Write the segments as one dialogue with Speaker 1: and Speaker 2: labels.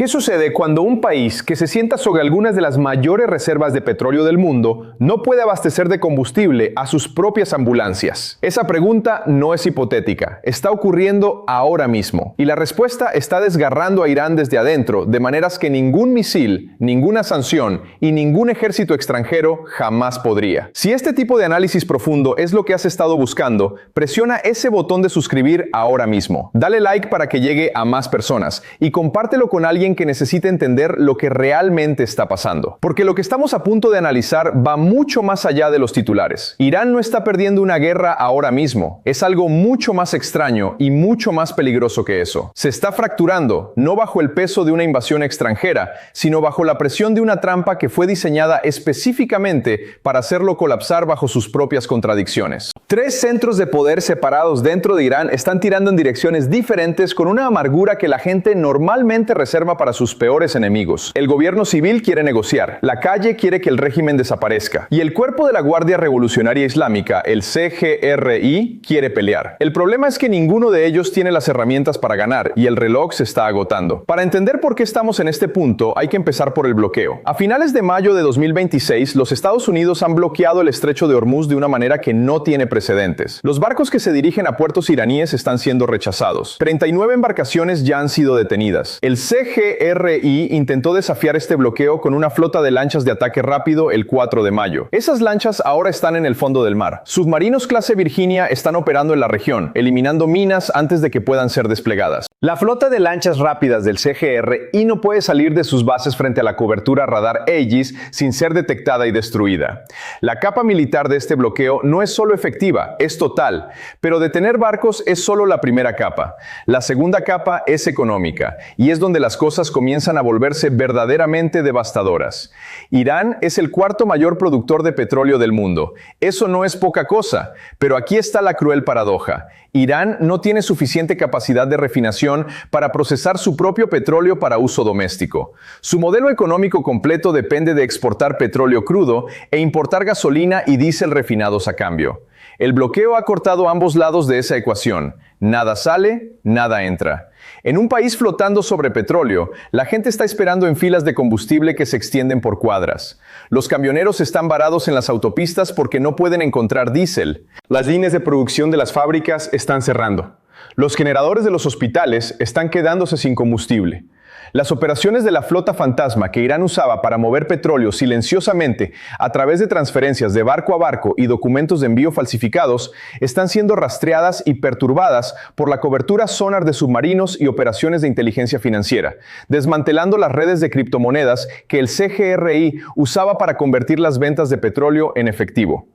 Speaker 1: ¿Qué sucede cuando un país que se sienta sobre algunas de las mayores reservas de petróleo del mundo no puede abastecer de combustible a sus propias ambulancias? Esa pregunta no es hipotética, está ocurriendo ahora mismo. Y la respuesta está desgarrando a Irán desde adentro, de maneras que ningún misil, ninguna sanción y ningún ejército extranjero jamás podría. Si este tipo de análisis profundo es lo que has estado buscando, presiona ese botón de suscribir ahora mismo. Dale like para que llegue a más personas y compártelo con alguien que necesite entender lo que realmente está pasando. Porque lo que estamos a punto de analizar va mucho más allá de los titulares. Irán no está perdiendo una guerra ahora mismo. Es algo mucho más extraño y mucho más peligroso que eso. Se está fracturando, no bajo el peso de una invasión extranjera, sino bajo la presión de una trampa que fue diseñada específicamente para hacerlo colapsar bajo sus propias contradicciones. Tres centros de poder separados dentro de Irán están tirando en direcciones diferentes con una amargura que la gente normalmente reserva para sus peores enemigos. El gobierno civil quiere negociar, la calle quiere que el régimen desaparezca y el cuerpo de la Guardia Revolucionaria Islámica, el CGRI, quiere pelear. El problema es que ninguno de ellos tiene las herramientas para ganar y el reloj se está agotando. Para entender por qué estamos en este punto, hay que empezar por el bloqueo. A finales de mayo de 2026, los Estados Unidos han bloqueado el estrecho de Hormuz de una manera que no tiene precedentes. Los barcos que se dirigen a puertos iraníes están siendo rechazados. 39 embarcaciones ya han sido detenidas. El CGRI intentó desafiar este bloqueo con una flota de lanchas de ataque rápido el 4 de mayo. Esas lanchas ahora están en el fondo del mar. Submarinos clase Virginia están operando en la región, eliminando minas antes de que puedan ser desplegadas. La flota de lanchas rápidas del CGRI no puede salir de sus bases frente a la cobertura radar Aegis sin ser detectada y destruida. La capa militar de este bloqueo no es solo efectiva, es total, pero detener barcos es solo la primera capa. La segunda capa es económica, y es donde las cosas comienzan a volverse verdaderamente devastadoras. Irán es el cuarto mayor productor de petróleo del mundo. Eso no es poca cosa, pero aquí está la cruel paradoja. Irán no tiene suficiente capacidad de refinación para procesar su propio petróleo para uso doméstico. Su modelo económico completo depende de exportar petróleo crudo e importar gasolina y diésel refinados a cambio. El bloqueo ha cortado ambos lados de esa ecuación. Nada sale, nada entra. En un país flotando sobre petróleo, la gente está esperando en filas de combustible que se extienden por cuadras. Los camioneros están varados en las autopistas porque no pueden encontrar diésel. Las líneas de producción de las fábricas están cerrando. Los generadores de los hospitales están quedándose sin combustible. Las operaciones de la flota fantasma que Irán usaba para mover petróleo silenciosamente a través de transferencias de barco a barco y documentos de envío falsificados están siendo rastreadas y perturbadas por la cobertura sonar de submarinos y operaciones de inteligencia financiera, desmantelando las redes de criptomonedas que el CGRI usaba para convertir las ventas de petróleo en efectivo.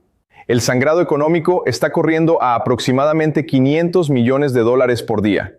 Speaker 1: El sangrado económico está corriendo a aproximadamente $500 millones por día.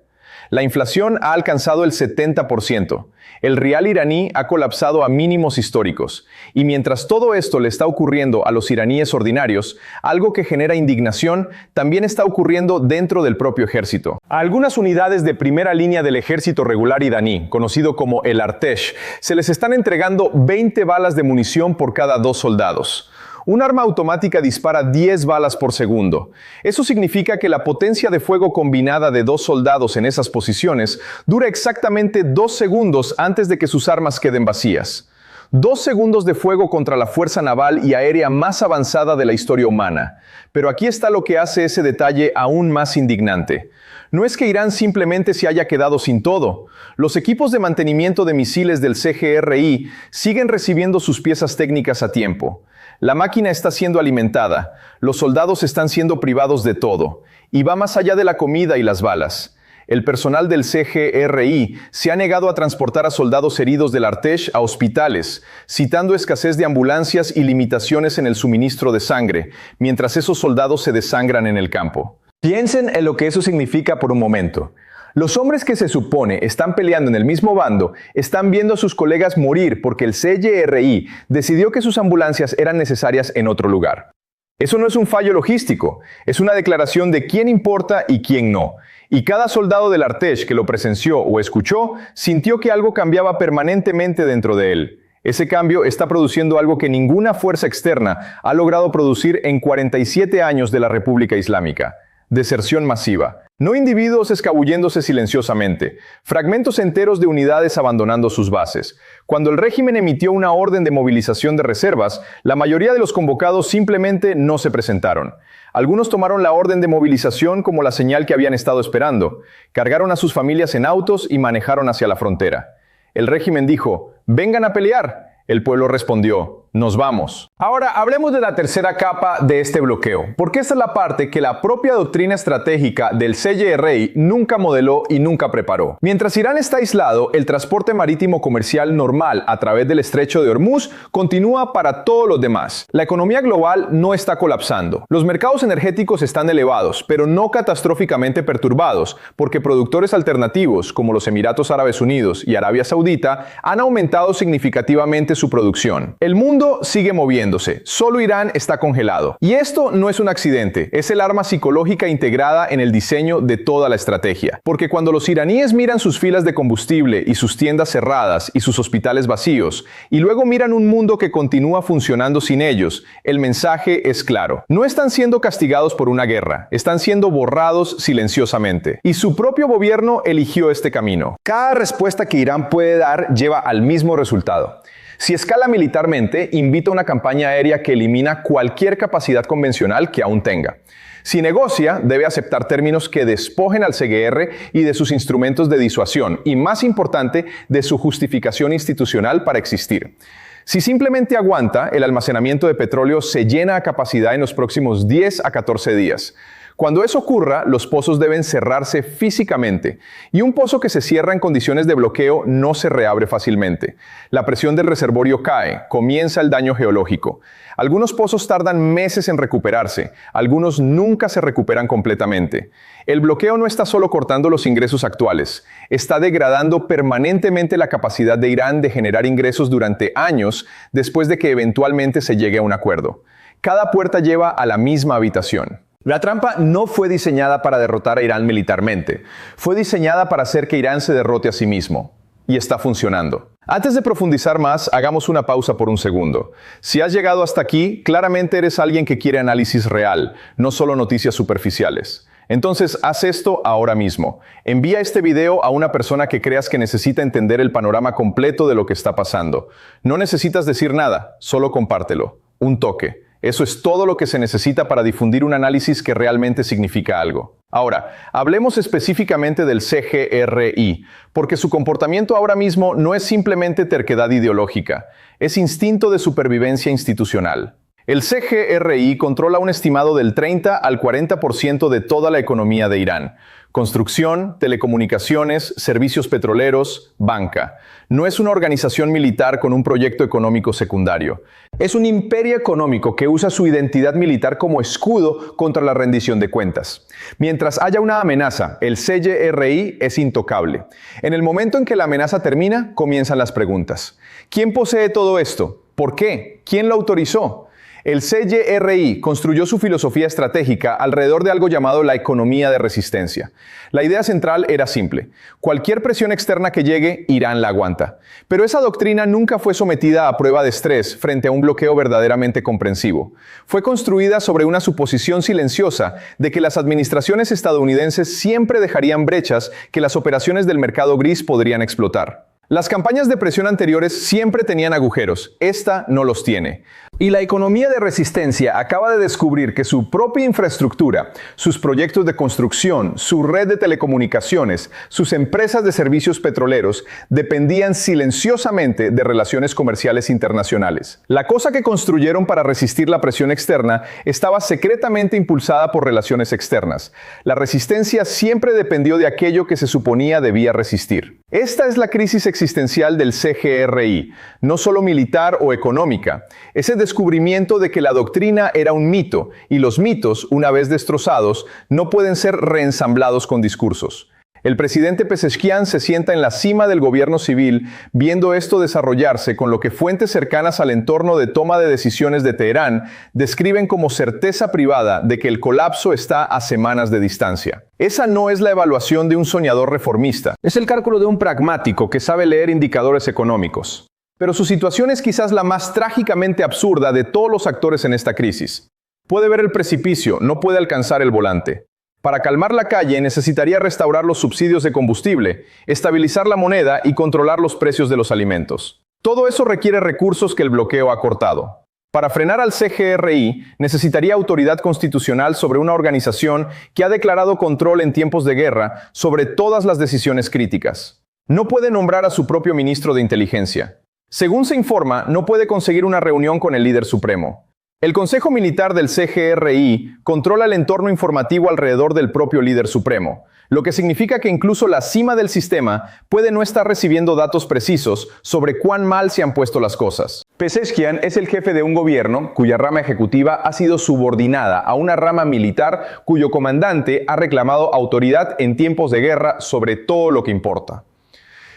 Speaker 1: La inflación ha alcanzado el 70%. El rial iraní ha colapsado a mínimos históricos. Y mientras todo esto le está ocurriendo a los iraníes ordinarios, algo que genera indignación también está ocurriendo dentro del propio ejército. A algunas unidades de primera línea del ejército regular iraní, conocido como el Artesh, se les están entregando 20 balas de munición por cada 2 soldados. Un arma automática dispara 10 balas por segundo. Eso significa que la potencia de fuego combinada de 2 soldados en esas posiciones dura exactamente 2 segundos antes de que sus armas queden vacías. 2 segundos de fuego contra la fuerza naval y aérea más avanzada de la historia humana. Pero aquí está lo que hace ese detalle aún más indignante. No es que Irán simplemente se haya quedado sin todo. Los equipos de mantenimiento de misiles del CGRI siguen recibiendo sus piezas técnicas a tiempo. La máquina está siendo alimentada, los soldados están siendo privados de todo, y va más allá de la comida y las balas. El personal del CGRI se ha negado a transportar a soldados heridos del Artesh a hospitales, citando escasez de ambulancias y limitaciones en el suministro de sangre, mientras esos soldados se desangran en el campo. Piensen en lo que eso significa por un momento. Los hombres que se supone están peleando en el mismo bando están viendo a sus colegas morir porque el CGRI decidió que sus ambulancias eran necesarias en otro lugar. Eso no es un fallo logístico, es una declaración de quién importa y quién no. Y cada soldado del Artesh que lo presenció o escuchó sintió que algo cambiaba permanentemente dentro de él. Ese cambio está produciendo algo que ninguna fuerza externa ha logrado producir en 47 años de la República Islámica: Deserción masiva. No individuos escabulléndose silenciosamente, fragmentos enteros de unidades abandonando sus bases. Cuando el régimen emitió una orden de movilización de reservas, la mayoría de los convocados simplemente no se presentaron. Algunos tomaron la orden de movilización como la señal que habían estado esperando, cargaron a sus familias en autos y manejaron hacia la frontera. El régimen dijo, «¡Vengan a pelear!». El pueblo respondió, «Nos vamos». Ahora, hablemos de la tercera capa de este bloqueo, porque esta es la parte que la propia doctrina estratégica del CYRI nunca modeló y nunca preparó. Mientras Irán está aislado, el transporte marítimo comercial normal a través del estrecho de Hormuz continúa para todos los demás. La economía global no está colapsando. Los mercados energéticos están elevados, pero no catastróficamente perturbados, porque productores alternativos, como los Emiratos Árabes Unidos y Arabia Saudita, han aumentado significativamente su producción. El mundo sigue moviéndose, solo Irán está congelado. Y esto no es un accidente, es el arma psicológica integrada en el diseño de toda la estrategia. Porque cuando los iraníes miran sus filas de combustible y sus tiendas cerradas y sus hospitales vacíos, y luego miran un mundo que continúa funcionando sin ellos, el mensaje es claro. No están siendo castigados por una guerra, están siendo borrados silenciosamente. Y su propio gobierno eligió este camino. Cada respuesta que Irán puede dar lleva al mismo resultado. Si escala militarmente, invita a una campaña aérea que elimina cualquier capacidad convencional que aún tenga. Si negocia, debe aceptar términos que despojen al CGR y de sus instrumentos de disuasión, y más importante, de su justificación institucional para existir. Si simplemente aguanta, el almacenamiento de petróleo se llena a capacidad en los próximos 10 a 14 días. Cuando eso ocurra, los pozos deben cerrarse físicamente, y un pozo que se cierra en condiciones de bloqueo no se reabre fácilmente. La presión del reservorio cae, comienza el daño geológico. Algunos pozos tardan meses en recuperarse, algunos nunca se recuperan completamente. El bloqueo no está solo cortando los ingresos actuales, está degradando permanentemente la capacidad de Irán de generar ingresos durante años después de que eventualmente se llegue a un acuerdo. Cada puerta lleva a la misma habitación. La trampa no fue diseñada para derrotar a Irán militarmente, fue diseñada para hacer que Irán se derrote a sí mismo. Y está funcionando. Antes de profundizar más, hagamos una pausa por un segundo. Si has llegado hasta aquí, claramente eres alguien que quiere análisis real, no solo noticias superficiales. Entonces, haz esto ahora mismo. Envía este video a una persona que creas que necesita entender el panorama completo de lo que está pasando. No necesitas decir nada, solo compártelo. Un toque. Eso es todo lo que se necesita para difundir un análisis que realmente significa algo. Ahora, hablemos específicamente del CGRI, porque su comportamiento ahora mismo no es simplemente terquedad ideológica, es instinto de supervivencia institucional. El CGRI controla un estimado del 30 al 40% de toda la economía de Irán. Construcción, telecomunicaciones, servicios petroleros, banca. No es una organización militar con un proyecto económico secundario. Es un imperio económico que usa su identidad militar como escudo contra la rendición de cuentas. Mientras haya una amenaza, el CYRI es intocable. En el momento en que la amenaza termina, comienzan las preguntas. ¿Quién posee todo esto? ¿Por qué? ¿Quién lo autorizó? El CYRI construyó su filosofía estratégica alrededor de algo llamado la economía de resistencia. La idea central era simple. Cualquier presión externa que llegue, Irán la aguanta. Pero esa doctrina nunca fue sometida a prueba de estrés frente a un bloqueo verdaderamente comprensivo. Fue construida sobre una suposición silenciosa de que las administraciones estadounidenses siempre dejarían brechas que las operaciones del mercado gris podrían explotar. Las campañas de presión anteriores siempre tenían agujeros, esta no los tiene. Y la economía de resistencia acaba de descubrir que su propia infraestructura, sus proyectos de construcción, su red de telecomunicaciones, sus empresas de servicios petroleros, dependían silenciosamente de relaciones comerciales internacionales. La cosa que construyeron para resistir la presión externa estaba secretamente impulsada por relaciones externas. La resistencia siempre dependió de aquello que se suponía debía resistir. Esta es la crisis existencial del CGRI, no solo militar o económica. Ese descubrimiento de que la doctrina era un mito y los mitos, una vez destrozados, no pueden ser reensamblados con discursos. El presidente Pezeshkian se sienta en la cima del gobierno civil viendo esto desarrollarse con lo que fuentes cercanas al entorno de toma de decisiones de Teherán describen como certeza privada de que el colapso está a semanas de distancia. Esa no es la evaluación de un soñador reformista, es el cálculo de un pragmático que sabe leer indicadores económicos. Pero su situación es quizás la más trágicamente absurda de todos los actores en esta crisis. Puede ver el precipicio, no puede alcanzar el volante. Para calmar la calle necesitaría restaurar los subsidios de combustible, estabilizar la moneda y controlar los precios de los alimentos. Todo eso requiere recursos que el bloqueo ha cortado. Para frenar al CGRI, necesitaría autoridad constitucional sobre una organización que ha declarado control en tiempos de guerra sobre todas las decisiones críticas. No puede nombrar a su propio ministro de inteligencia. Según se informa, no puede conseguir una reunión con el líder supremo. El Consejo Militar del CGRI controla el entorno informativo alrededor del propio líder supremo, lo que significa que incluso la cima del sistema puede no estar recibiendo datos precisos sobre cuán mal se han puesto las cosas. Pezeshkian es el jefe de un gobierno cuya rama ejecutiva ha sido subordinada a una rama militar cuyo comandante ha reclamado autoridad en tiempos de guerra sobre todo lo que importa.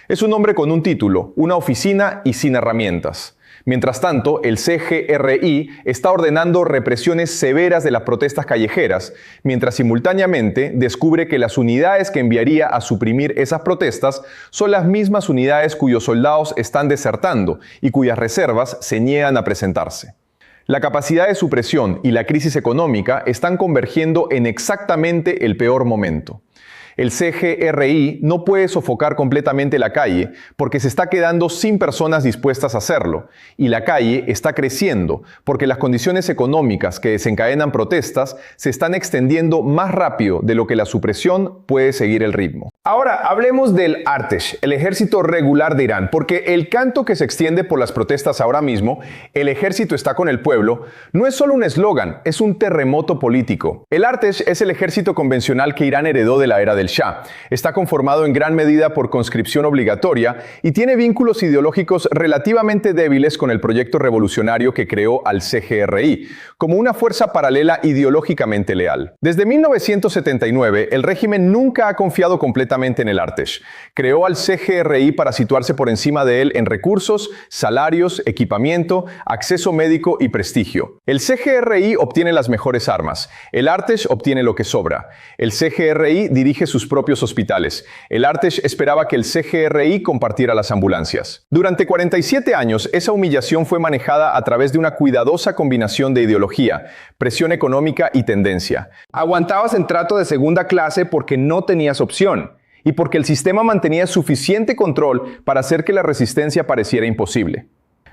Speaker 1: Es un hombre con un título, una oficina y sin herramientas. Mientras tanto, el CGRI está ordenando represiones severas de las protestas callejeras, mientras simultáneamente descubre que las unidades que enviaría a suprimir esas protestas son las mismas unidades cuyos soldados están desertando y cuyas reservas se niegan a presentarse. La capacidad de supresión y la crisis económica están convergiendo en exactamente el peor momento. El CGRI no puede sofocar completamente la calle porque se está quedando sin personas dispuestas a hacerlo, y la calle está creciendo porque las condiciones económicas que desencadenan protestas se están extendiendo más rápido de lo que la supresión puede seguir el ritmo. Ahora hablemos del Artesh, el ejército regular de Irán, porque el canto que se extiende por las protestas ahora mismo, "El ejército está con el pueblo", no es solo un eslogan, es un terremoto político. El Artesh es el ejército convencional que Irán heredó de la era del Shah. Está conformado en gran medida por conscripción obligatoria y tiene vínculos ideológicos relativamente débiles con el proyecto revolucionario que creó al CGRI, como una fuerza paralela ideológicamente leal. Desde 1979, el régimen nunca ha confiado completamente en el Artesh. Creó al CGRI para situarse por encima de él en recursos, salarios, equipamiento, acceso médico y prestigio. El CGRI obtiene las mejores armas. El Artesh obtiene lo que sobra. El CGRI dirige sus propios hospitales. El Artesh esperaba que el CGRI compartiera las ambulancias. Durante 47 años, esa humillación fue manejada a través de una cuidadosa combinación de ideología, presión económica y tendencia. Aguantabas en trato de segunda clase porque no tenías opción, y porque el sistema mantenía suficiente control para hacer que la resistencia pareciera imposible.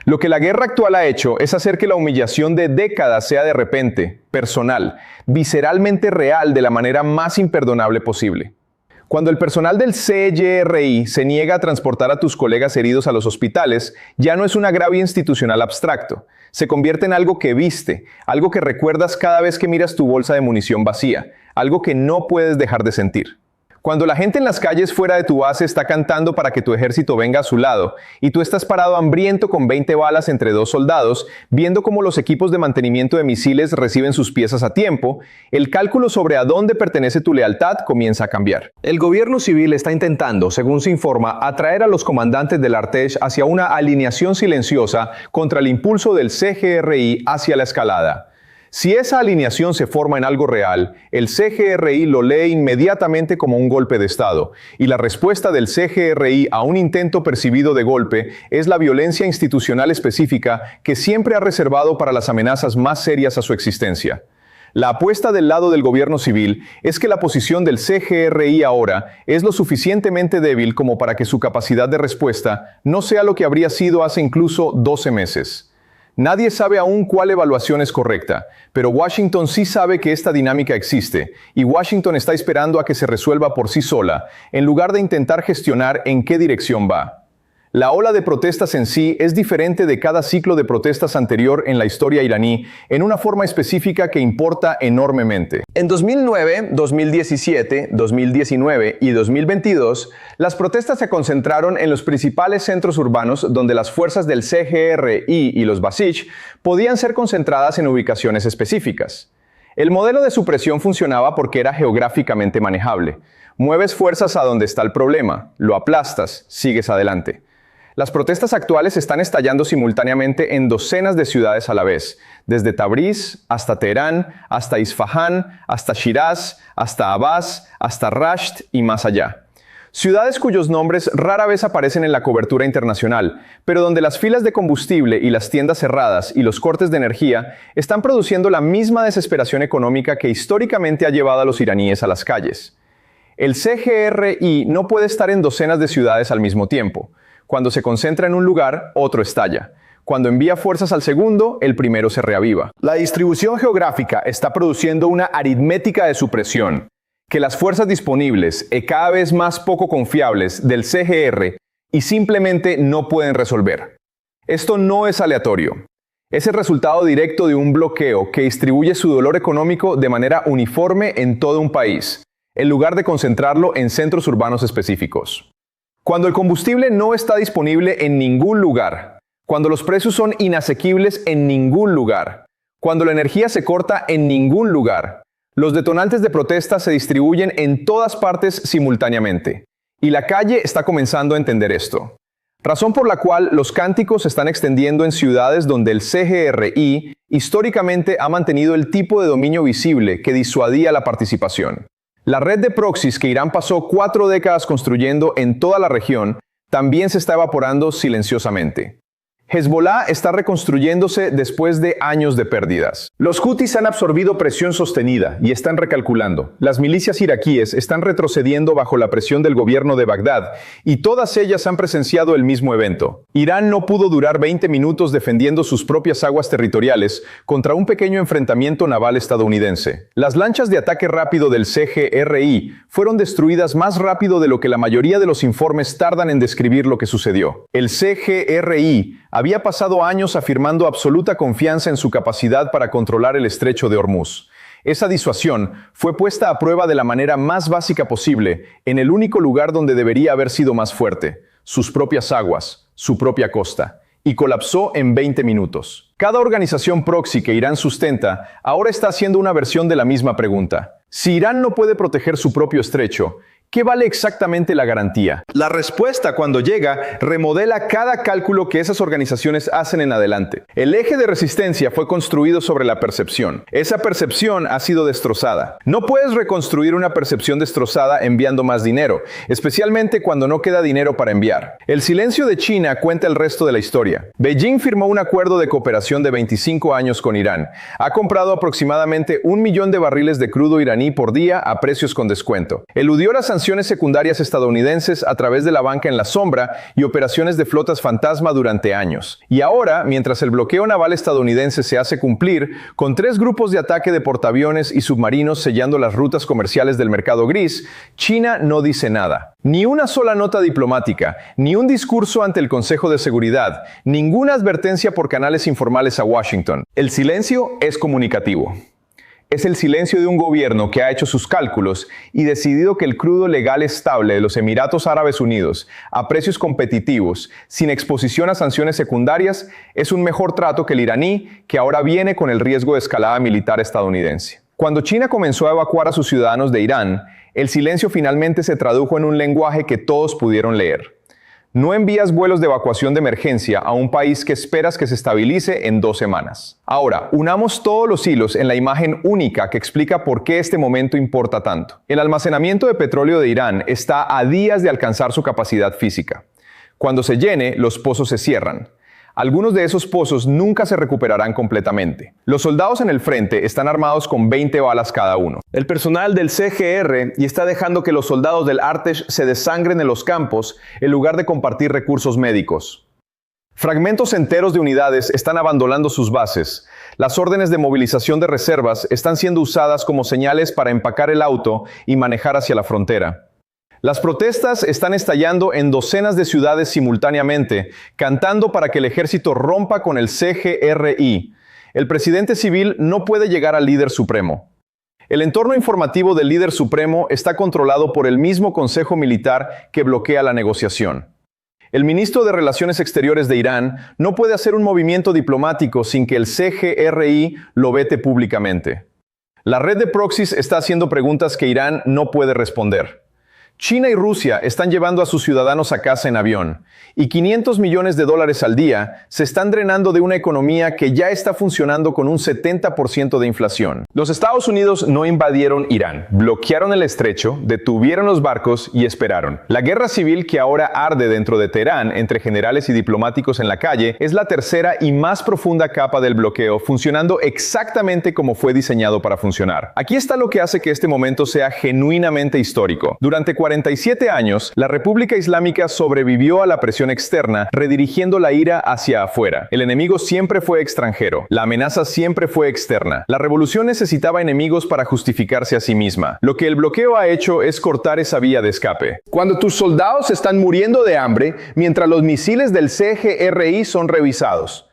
Speaker 1: Lo que la guerra actual ha hecho es hacer que la humillación de décadas sea de repente, personal, visceralmente real de la manera más imperdonable posible. Cuando el personal del CGRI se niega a transportar a tus colegas heridos a los hospitales, ya no es un agravio institucional abstracto. Se convierte en algo que viste, algo que recuerdas cada vez que miras tu bolsa de munición vacía, algo que no puedes dejar de sentir. Cuando la gente en las calles fuera de tu base está cantando para que tu ejército venga a su lado, y tú estás parado hambriento con 20 balas entre dos soldados, viendo cómo los equipos de mantenimiento de misiles reciben sus piezas a tiempo, el cálculo sobre a dónde pertenece tu lealtad comienza a cambiar. El gobierno civil está intentando, según se informa, atraer a los comandantes del Artesh hacia una alineación silenciosa contra el impulso del CGRI hacia la escalada. Si esa alineación se forma en algo real, el CGRI lo lee inmediatamente como un golpe de Estado, y la respuesta del CGRI a un intento percibido de golpe es la violencia institucional específica que siempre ha reservado para las amenazas más serias a su existencia. La apuesta del lado del gobierno civil es que la posición del CGRI ahora es lo suficientemente débil como para que su capacidad de respuesta no sea lo que habría sido hace incluso 12 meses. Nadie sabe aún cuál evaluación es correcta, pero Washington sí sabe que esta dinámica existe, y Washington está esperando a que se resuelva por sí sola, en lugar de intentar gestionar en qué dirección va. La ola de protestas en sí es diferente de cada ciclo de protestas anterior en la historia iraní en una forma específica que importa enormemente. En 2009, 2017, 2019 y 2022, las protestas se concentraron en los principales centros urbanos donde las fuerzas del CGRI y los Basij podían ser concentradas en ubicaciones específicas. El modelo de supresión funcionaba porque era geográficamente manejable. Mueves fuerzas a donde está el problema, lo aplastas, sigues adelante. Las protestas actuales están estallando simultáneamente en docenas de ciudades a la vez, desde Tabriz hasta Teherán, hasta Isfahán, hasta Shiraz, hasta Abbas, hasta Rasht y más allá. Ciudades cuyos nombres rara vez aparecen en la cobertura internacional, pero donde las filas de combustible y las tiendas cerradas y los cortes de energía están produciendo la misma desesperación económica que históricamente ha llevado a los iraníes a las calles. El CGRI no puede estar en docenas de ciudades al mismo tiempo. Cuando se concentra en un lugar, otro estalla. Cuando envía fuerzas al segundo, el primero se reaviva. La distribución geográfica está produciendo una aritmética de supresión, que las fuerzas disponibles y cada vez más poco confiables del CGR y simplemente no pueden resolver. Esto no es aleatorio. Es el resultado directo de un bloqueo que distribuye su dolor económico de manera uniforme en todo un país, en lugar de concentrarlo en centros urbanos específicos. Cuando el combustible no está disponible en ningún lugar, cuando los precios son inasequibles en ningún lugar, cuando la energía se corta en ningún lugar, los detonantes de protesta se distribuyen en todas partes simultáneamente. Y la calle está comenzando a entender esto. Razón por la cual los cánticos se están extendiendo en ciudades donde el CGRI históricamente ha mantenido el tipo de dominio visible que disuadía la participación. La red de proxies que Irán pasó 4 décadas construyendo en toda la región también se está evaporando silenciosamente. Hezbollah está reconstruyéndose después de años de pérdidas. Los Houthis han absorbido presión sostenida y están recalculando. Las milicias iraquíes están retrocediendo bajo la presión del gobierno de Bagdad y todas ellas han presenciado el mismo evento. Irán no pudo durar 20 minutos defendiendo sus propias aguas territoriales contra un pequeño enfrentamiento naval estadounidense. Las lanchas de ataque rápido del CGRI fueron destruidas más rápido de lo que la mayoría de los informes tardan en describir lo que sucedió. El CGRI había pasado años afirmando absoluta confianza en su capacidad para controlar el estrecho de Hormuz. Esa disuasión fue puesta a prueba de la manera más básica posible, en el único lugar donde debería haber sido más fuerte, sus propias aguas, su propia costa, y colapsó en 20 minutos. Cada organización proxy que Irán sustenta ahora está haciendo una versión de la misma pregunta. Si Irán no puede proteger su propio estrecho, ¿qué vale exactamente la garantía? La respuesta, cuando llega, remodela cada cálculo que esas organizaciones hacen en adelante. El eje de resistencia fue construido sobre la percepción. Esa percepción ha sido destrozada. No puedes reconstruir una percepción destrozada enviando más dinero, especialmente cuando no queda dinero para enviar. El silencio de China cuenta el resto de la historia. Beijing firmó un acuerdo de cooperación de 25 años con Irán. Ha comprado aproximadamente 1 millón de barriles de crudo iraní por día a precios con descuento. Eludió las sanciones secundarias estadounidenses a través de la banca en la sombra y operaciones de flotas fantasma durante años. Y ahora, mientras el bloqueo naval estadounidense se hace cumplir, con 3 grupos de ataque de portaaviones y submarinos sellando las rutas comerciales del mercado gris, China no dice nada. Ni una sola nota diplomática, ni un discurso ante el Consejo de Seguridad, ninguna advertencia por canales informales a Washington. El silencio es comunicativo. Es el silencio de un gobierno que ha hecho sus cálculos y decidido que el crudo legal estable de los Emiratos Árabes Unidos, a precios competitivos, sin exposición a sanciones secundarias, es un mejor trato que el iraní, que ahora viene con el riesgo de escalada militar estadounidense. Cuando China comenzó a evacuar a sus ciudadanos de Irán, el silencio finalmente se tradujo en un lenguaje que todos pudieron leer. No envías vuelos de evacuación de emergencia a un país que esperas que se estabilice en 2 semanas. Ahora, unamos todos los hilos en la imagen única que explica por qué este momento importa tanto. El almacenamiento de petróleo de Irán está a días de alcanzar su capacidad física. Cuando se llene, los pozos se cierran. Algunos de esos pozos nunca se recuperarán completamente. Los soldados en el frente están armados con 20 balas cada uno. El personal del CGR y está dejando que los soldados del Artesh se desangren en los campos en lugar de compartir recursos médicos. Fragmentos enteros de unidades están abandonando sus bases. Las órdenes de movilización de reservas están siendo usadas como señales para empacar el auto y manejar hacia la frontera. Las protestas están estallando en docenas de ciudades simultáneamente, cantando para que el ejército rompa con el CGRI. El presidente civil no puede llegar al líder supremo. El entorno informativo del líder supremo está controlado por el mismo Consejo Militar que bloquea la negociación. El ministro de Relaciones Exteriores de Irán no puede hacer un movimiento diplomático sin que el CGRI lo vete públicamente. La red de proxies está haciendo preguntas que Irán no puede responder. China y Rusia están llevando a sus ciudadanos a casa en avión, y $500 millones al día se están drenando de una economía que ya está funcionando con un 70% de inflación. Los Estados Unidos no invadieron Irán, bloquearon el estrecho, detuvieron los barcos y esperaron. La guerra civil que ahora arde dentro de Teherán entre generales y diplomáticos en la calle es la tercera y más profunda capa del bloqueo, funcionando exactamente como fue diseñado para funcionar. Aquí está lo que hace que este momento sea genuinamente histórico. Durante 47 años, la República Islámica sobrevivió a la presión externa, redirigiendo la ira hacia afuera. El enemigo siempre fue extranjero. La amenaza siempre fue externa. La revolución necesitaba enemigos para justificarse a sí misma. Lo que el bloqueo ha hecho es cortar esa vía de escape. Cuando tus soldados están muriendo de hambre, mientras los misiles del CGRI son revisados.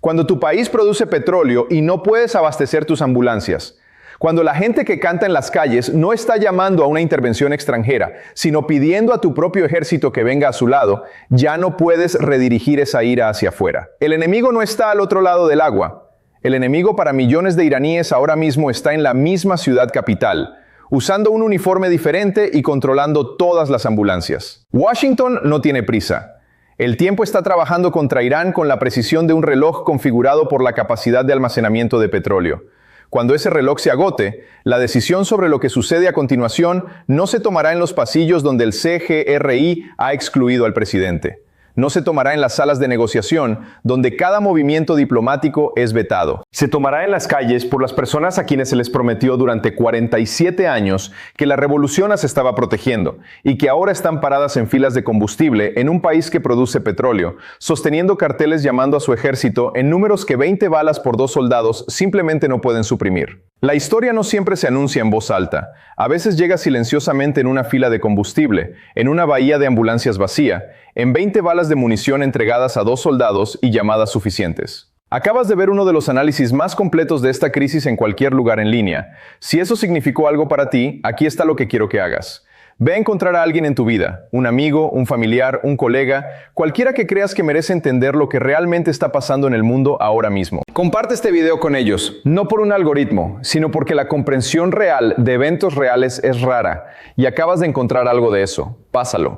Speaker 1: Cuando tu país produce petróleo y no puedes abastecer tus ambulancias. Cuando la gente que canta en las calles no está llamando a una intervención extranjera, sino pidiendo a tu propio ejército que venga a su lado, ya no puedes redirigir esa ira hacia afuera. El enemigo no está al otro lado del agua. El enemigo para millones de iraníes ahora mismo está en la misma ciudad capital, usando un uniforme diferente y controlando todas las ambulancias. Washington no tiene prisa. El tiempo está trabajando contra Irán con la precisión de un reloj configurado por la capacidad de almacenamiento de petróleo. Cuando ese reloj se agote, la decisión sobre lo que sucede a continuación no se tomará en los pasillos donde el CGRI ha excluido al presidente. No se tomará en las salas de negociación, donde cada movimiento diplomático es vetado. Se tomará en las calles por las personas a quienes se les prometió durante 47 años que la revolución las estaba protegiendo y que ahora están paradas en filas de combustible en un país que produce petróleo, sosteniendo carteles llamando a su ejército en números que 20 balas por 2 soldados simplemente no pueden suprimir. La historia no siempre se anuncia en voz alta. A veces llega silenciosamente en una fila de combustible, en una bahía de ambulancias vacía, en 20 balas de munición entregadas a 2 soldados y llamadas suficientes. Acabas de ver uno de los análisis más completos de esta crisis en cualquier lugar en línea. Si eso significó algo para ti, aquí está lo que quiero que hagas. Ve a encontrar a alguien en tu vida, un amigo, un familiar, un colega, cualquiera que creas que merece entender lo que realmente está pasando en el mundo ahora mismo. Comparte este video con ellos, no por un algoritmo, sino porque la comprensión real de eventos reales es rara y acabas de encontrar algo de eso. Pásalo.